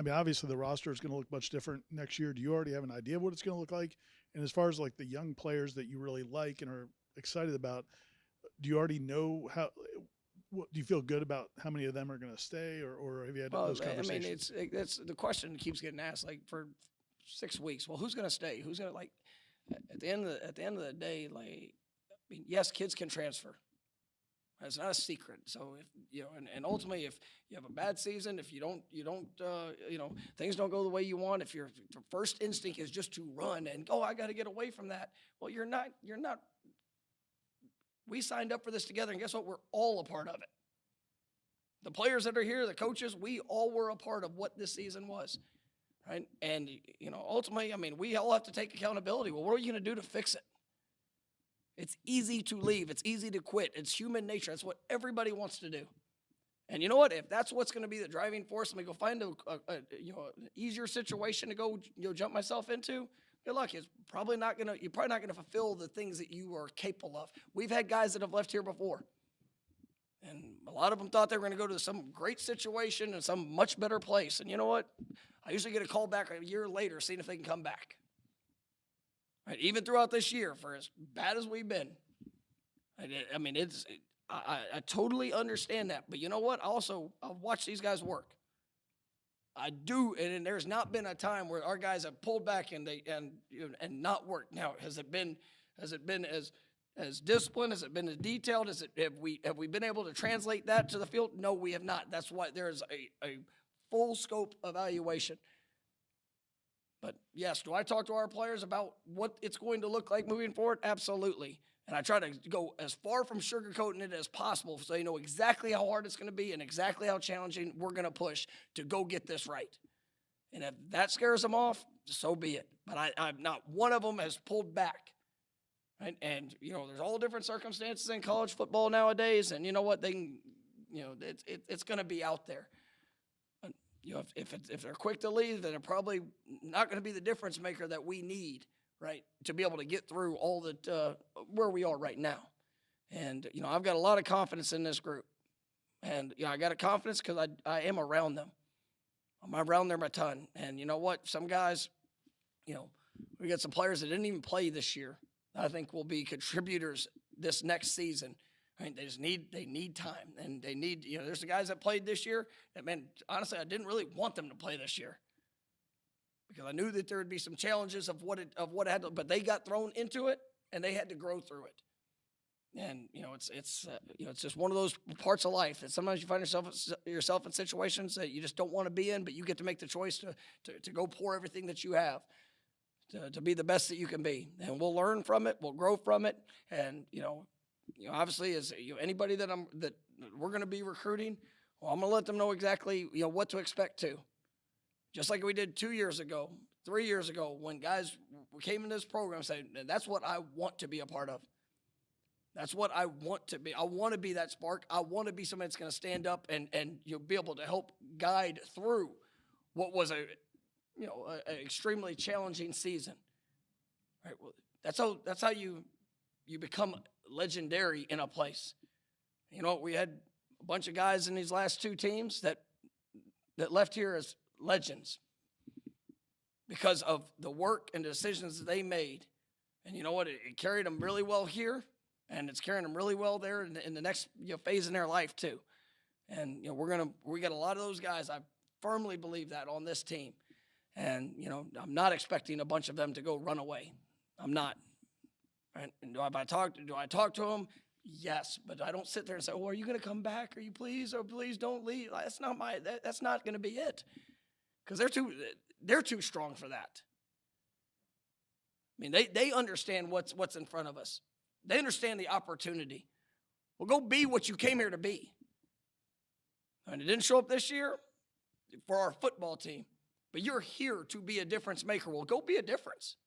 mean, obviously the roster is going to look much different next year. Do you already have an idea of what it's going to look like? And as far as like the young players that you really like and are excited about, do you already know how? Do you feel good about how many of them are going to stay, or have you had those conversations? I mean, it's the question that keeps getting asked like for 6 weeks. Well, who's going to stay? Who's going to like? At the end of the day, like, I mean, yes, kids can transfer. It's not a secret. So if and ultimately, if you have a bad season, if you don't, things don't go the way you want. If your first instinct is just to run and I got to get away from that. Well, you're not. We signed up for this together, and guess what? We're all a part of it. The players that are here, the coaches, we all were a part of what this season was, right? And ultimately, I mean, we all have to take accountability. Well, what are you going to do to fix it? It's easy to leave. It's easy to quit. It's human nature. That's what everybody wants to do. And you know what? If that's what's going to be the driving force, let me go find an easier situation to go jump myself into. Good luck. You're probably not going to fulfill the things that you are capable of. We've had guys that have left here before, and a lot of them thought they were going to go to some great situation and some much better place. And you know what? I usually get a call back a year later, seeing if they can come back. Right, even throughout this year, for as bad as we've been, I mean, I totally understand that. But you know what? I'll watch these guys work. I do, and there's not been a time where our guys have pulled back and not worked. Now, has it been as disciplined? Has it been as detailed? Have we been able to translate that to the field? No, we have not. That's why there's a full scope evaluation. But yes, do I talk to our players about what it's going to look like moving forward? Absolutely. And I try to go as far from sugarcoating it as possible so they know exactly how hard it's going to be and exactly how challenging we're going to push to go get this right. And if that scares them off, so be it. But I'm not one of them has pulled back. Right? And, there's all different circumstances in college football nowadays. And you know what? They can, it's going to be out there. If they're quick to leave, then they're probably not going to be the difference maker that we need, right, to be able to get through all that where we are right now. And I've got a lot of confidence in this group, and I got a confidence because I am around them. I'm around them a ton, and you know what? Some guys, we got some players that didn't even play this year. I think will be contributors this next season. I mean, they need time, and they need, there's the guys that played this year that, man, honestly, I didn't really want them to play this year because I knew that there would be some challenges of what had to, but they got thrown into it and they had to grow through it. And, it's just one of those parts of life that sometimes you find yourself in situations that you just don't want to be in, but you get to make the choice to go pour everything that you have to be the best that you can be. And we'll learn from it. We'll grow from it. And, obviously, as anybody that we're going to be recruiting, well, I'm going to let them know exactly what to expect too. Just like we did 2 years ago, 3 years ago, when guys came into this program and said, "That's what I want to be a part of. That's what I want to be. I want to be that spark. I want to be somebody that's going to stand up and you'll be able to help guide through what was a extremely challenging season." All right. Well, that's how you become legendary in a place. We had a bunch of guys in these last two teams that left here as legends because of the work and decisions that they made. And you know what? It carried them really well here, and it's carrying them really well there in the next phase in their life too. And we got a lot of those guys. I firmly believe that on this team. And I'm not expecting a bunch of them to go run away. I'm not. Right? And do I talk to them? Yes, but I don't sit there and say, "Oh, are you going to come back? Are you please don't leave?" That's not going to be it, because they're too strong for that. I mean, they understand what's in front of us. They understand the opportunity. Well, go be what you came here to be. And it didn't show up this year for our football team, but you're here to be a difference maker. Well, go be a difference.